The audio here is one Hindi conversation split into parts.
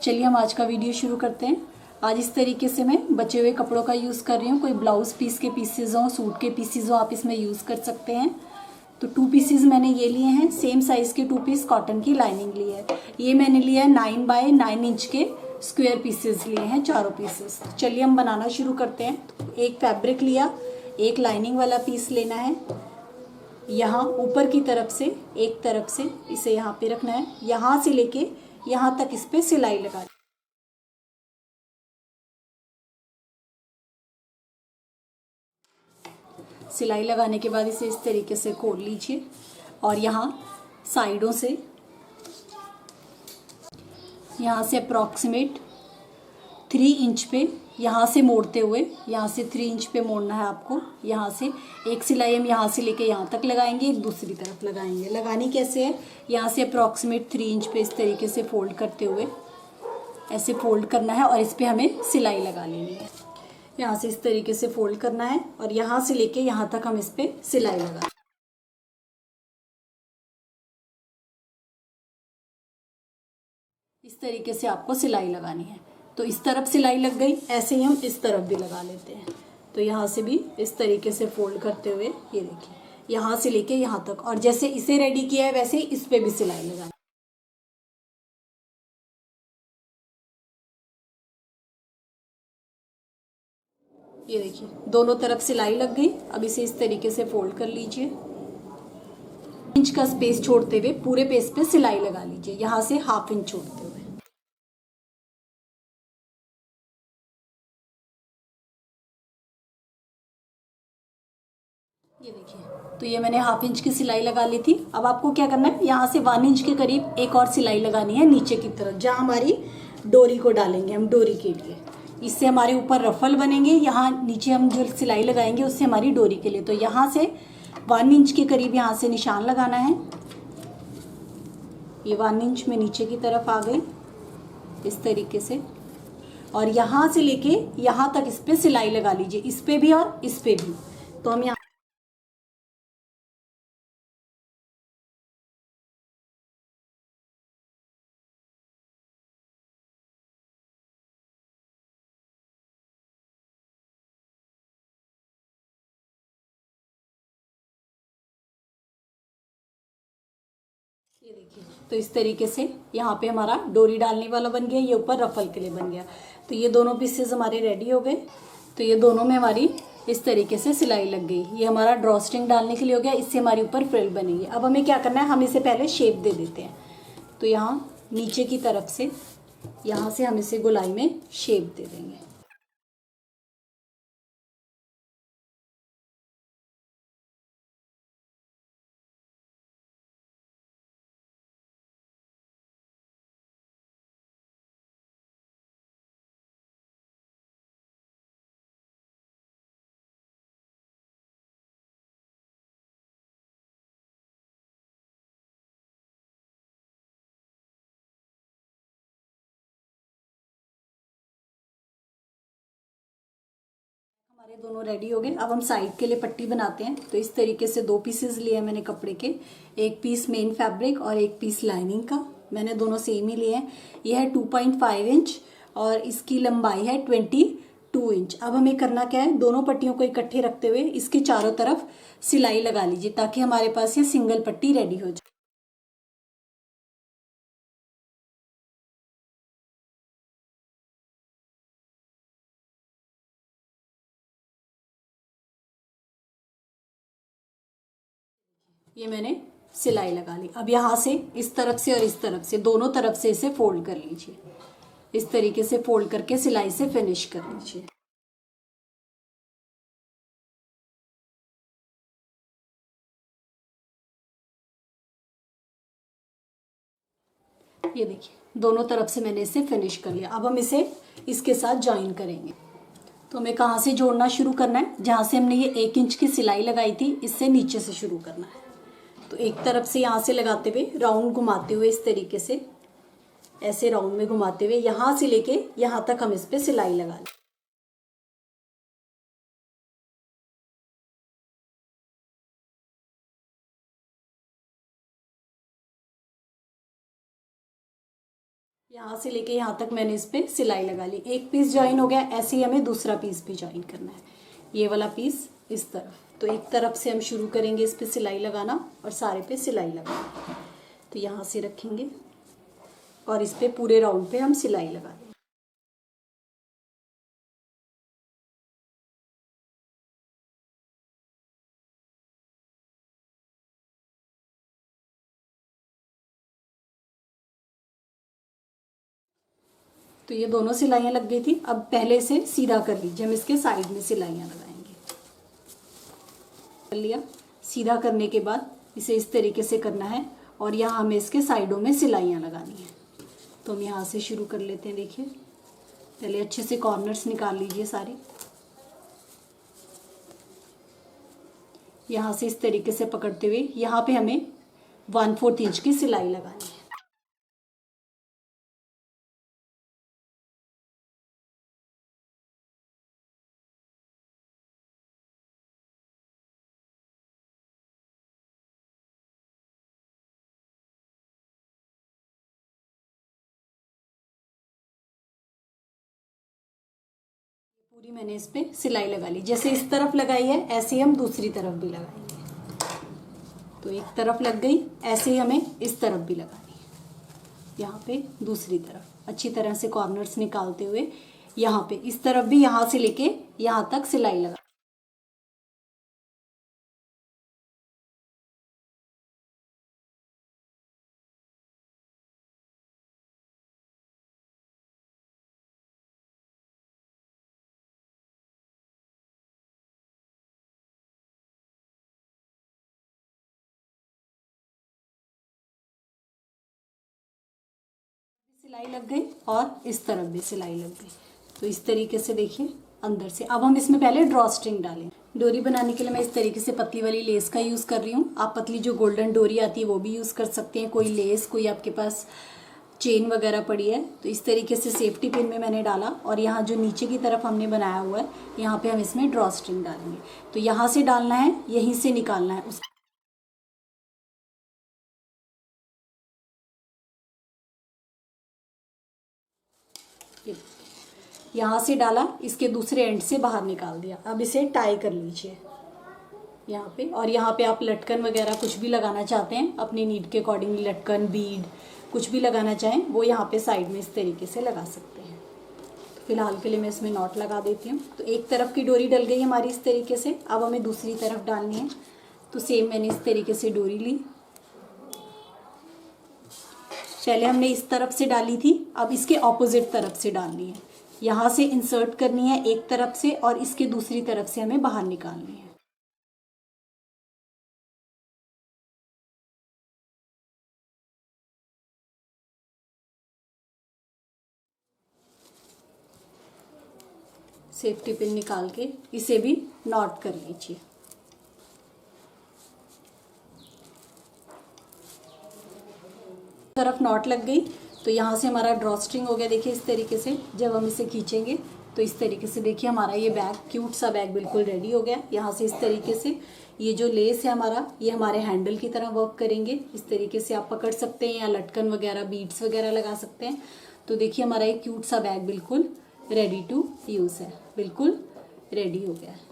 चलिए हम आज का वीडियो शुरू करते हैं। आज इस तरीके से मैं बचे हुए कपड़ों का यूज़ कर रही हूँ। कोई ब्लाउज पीस के पीसेज हों, सूट के पीसेज हों, आप इसमें यूज़ कर सकते हैं। तो 2 पीसेज मैंने ये लिए हैं। सेम साइज़ के 2 पीस कॉटन की लाइनिंग ली है। ये मैंने लिया है 9 बाय 9 इंच के स्क्वायर पीसेज लिए हैं, चारों पीसेस। चलिए हम बनाना शुरू करते हैं। तो एक फैब्रिक लिया, एक लाइनिंग वाला पीस लेना है। यहाँ ऊपर की तरफ से एक तरफ से इसे यहाँ पे रखना है। यहाँ से लेके यहाँ तक इस पे सिलाई लगा। सिलाई लगाने के बाद इसे इस तरीके से खोल लीजिए और यहाँ साइडों से यहाँ से अप्रॉक्सीमेट 3 इंच पे यहाँ से मोड़ते हुए, यहाँ से 3 इंच पे मोड़ना है आपको। यहाँ से एक सिलाई हम यहाँ से लेके यहाँ तक लगाएंगे, एक दूसरी तरफ लगाएंगे। लगानी कैसे है, यहाँ से अप्रॉक्सीमेट 3 इंच पे इस तरीके से फोल्ड करते हुए ऐसे फोल्ड करना है और इस पर हमें सिलाई लगा लेनी है। यहाँ से इस तरीके से फोल्ड करना है और यहाँ से लेके यहाँ तक हम इस पे सिलाई लगा। इस तरीके से आपको सिलाई लगानी है। तो इस तरफ सिलाई लग गई, ऐसे ही हम इस तरफ भी लगा लेते हैं। तो यहाँ से भी इस तरीके से फोल्ड करते हुए ये देखिए, यहाँ से लेके यहाँ तक, और जैसे इसे रेडी किया है वैसे ही इस पे भी सिलाई लगानी। ये देखिए दोनों तरफ सिलाई लग गई। अब इसे इस तरीके से फोल्ड कर लीजिए। इंच का स्पेस छोड़ते हुए पूरे पेज पे सिलाई लगा लीजिए, यहाँ से ½ इंच छोड़ते हुए। ये देखिए, तो ये मैंने ½ इंच की सिलाई लगा ली थी। अब आपको क्या करना है, यहाँ से 1 इंच के करीब एक और सिलाई लगानी है नीचे की तरफ, जहाँ हमारी डोरी को डालेंगे हम डोरी के लिए। इससे हमारे ऊपर रफल बनेंगे। यहाँ नीचे हम जो सिलाई लगाएंगे उससे हमारी डोरी के लिए। तो यहाँ से 1 इंच के करीब यहाँ से निशान लगाना है। ये 1 इंच में नीचे की तरफ आ गई इस तरीके से, और यहाँ से लेके यहाँ तक इस पे सिलाई लगा लीजिए, इस पे भी और इस पे भी। तो हम यहाँ ये देखिए, तो इस तरीके से यहाँ पे हमारा डोरी डालने वाला बन गया, ये ऊपर रफल के लिए बन गया। तो ये दोनों पीसेस हमारे रेडी हो गए। तो ये दोनों में हमारी इस तरीके से सिलाई लग गई। ये हमारा ड्रॉ स्ट्रिंग डालने के लिए हो गया, इससे हमारी ऊपर फ्रिल बनेगी। अब हमें क्या करना है, हम इसे पहले शेप दे देते हैं। तो यहाँ नीचे की तरफ से यहाँ से हम इसे गोलाई में शेप दे देंगे। हमारे दोनों रेडी हो गए। अब हम साइड के लिए पट्टी बनाते हैं। तो इस तरीके से 2 पीसेस लिए हैं मैंने कपड़े के, एक पीस मेन फैब्रिक और एक पीस लाइनिंग का। मैंने दोनों सेम ही लिए हैं। यह है 2.5 इंच और इसकी लंबाई है 22 इंच। अब हमें करना क्या है, दोनों पट्टियों को इकट्ठे रखते हुए इसके चारों तरफ सिलाई लगा लीजिए, ताकि हमारे पास ये सिंगल पट्टी रेडी हो जाए। ये मैंने सिलाई लगा ली। अब यहाँ से इस तरफ से और इस तरफ से दोनों तरफ से इसे फोल्ड कर लीजिए। इस तरीके से फोल्ड करके सिलाई से फिनिश कर लीजिए। ये देखिए दोनों तरफ से मैंने इसे फिनिश कर लिया। अब हम इसे इसके साथ ज्वाइन करेंगे। तो हमें कहाँ से जोड़ना शुरू करना है, जहाँ से हमने ये 1 इंच की सिलाई लगाई थी इससे नीचे से शुरू करना है। तो एक तरफ से यहाँ से लगाते हुए राउंड घुमाते हुए इस तरीके से ऐसे राउंड में घुमाते हुए यहाँ से लेके यहाँ तक हम इस पे सिलाई लगा लें। यहाँ से लेके यहाँ तक मैंने इस पे सिलाई लगा ली। एक पीस ज्वाइन हो गया, ऐसे ही हमें दूसरा पीस भी ज्वाइन करना है। ये वाला पीस इस तरफ, तो एक तरफ से हम शुरू करेंगे इस पे सिलाई लगाना और सारे पे सिलाई लगाना। तो यहाँ से रखेंगे और इस पे पूरे राउंड पे हम सिलाई लगा देंगे। तो ये दोनों सिलाइयाँ लग गई थी। अब पहले से सीधा कर लीजिए, हम इसके साइड में सिलाइयाँ लगाएंगे। कर लिया। सीधा करने के बाद इसे इस तरीके से करना है और यहाँ हमें इसके साइडों में सिलाइयाँ लगानी है। तो हम यहाँ से शुरू कर लेते हैं। देखिए, पहले अच्छे से कॉर्नर्स निकाल लीजिए सारे। यहाँ से इस तरीके से पकड़ते हुए यहाँ पे हमें 1/4 इंच की सिलाई लगानी है। पूरी मैंने इस पे सिलाई लगा ली। जैसे इस तरफ लगाई है ऐसे ही हम दूसरी तरफ भी लगाएंगे। तो एक तरफ लग गई, ऐसे ही हमें इस तरफ भी लगानी है। यहाँ पे दूसरी तरफ अच्छी तरह से कॉर्नर्स निकालते हुए यहाँ पे इस तरफ भी यहाँ से लेके यहाँ तक सिलाई लगा। सिलाई लग गई और इस तरफ भी सिलाई लग गई। तो इस तरीके से देखिए अंदर से। अब हम इसमें पहले ड्रॉ स्ट्रिंग डालें। डोरी बनाने के लिए मैं इस तरीके से पतली वाली लेस का यूज़ कर रही हूँ। आप पतली जो गोल्डन डोरी आती है वो भी यूज़ कर सकते हैं। कोई लेस, कोई आपके पास चेन वगैरह पड़ी है तो इस तरीके से सेफ्टी पिन में मैंने डाला और यहाँ जो नीचे की तरफ हमने बनाया हुआ है यहाँ पे हम इसमें ड्रॉ स्ट्रिंग डालेंगे। तो यहाँ से डालना है, यहीं से निकालना है। यहाँ से डाला, इसके दूसरे एंड से बाहर निकाल दिया। अब इसे टाई कर लीजिए यहाँ पे। और यहाँ पे आप लटकन वगैरह कुछ भी लगाना चाहते हैं अपनी नीड के अकॉर्डिंग, लटकन, बीड कुछ भी लगाना चाहें वो यहाँ पे साइड में इस तरीके से लगा सकते हैं। तो फिलहाल के लिए मैं इसमें नॉट लगा देती हूँ। तो एक तरफ की डोरी डल गई हमारी इस तरीके से। अब हमें दूसरी तरफ डालनी है। तो सेम मैंने इस तरीके से डोरी ली। पहले हमने इस तरफ से डाली थी, अब इसके ऑपोजिट तरफ से डालनी है। यहाँ से इंसर्ट करनी है एक तरफ से और इसके दूसरी तरफ से हमें बाहर निकालनी है। सेफ्टी पिन निकाल के इसे भी नॉट कर लीजिए। तरफ नॉट लग गई तो यहाँ से हमारा ड्रॉ स्ट्रिंग हो गया। देखिए इस तरीके से जब हम इसे खींचेंगे तो इस तरीके से देखिए हमारा ये बैग, क्यूट सा बैग बिल्कुल रेडी हो गया। यहाँ से इस तरीके से ये जो लेस है हमारा, ये हमारे हैंडल की तरह वर्क करेंगे। इस तरीके से आप पकड़ सकते हैं या लटकन वगैरह, बीड्स वगैरह लगा सकते हैं। तो देखिए हमारा ये क्यूट सा बैग बिल्कुल रेडी टू यूज़ है, बिल्कुल रेडी हो गया है।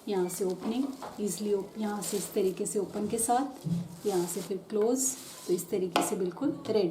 यहाँ से ओपनिंग ईजिली, यहाँ से इस तरीके से ओपन के साथ, यहाँ से फिर क्लोज। तो इस तरीके से बिल्कुल रेडी।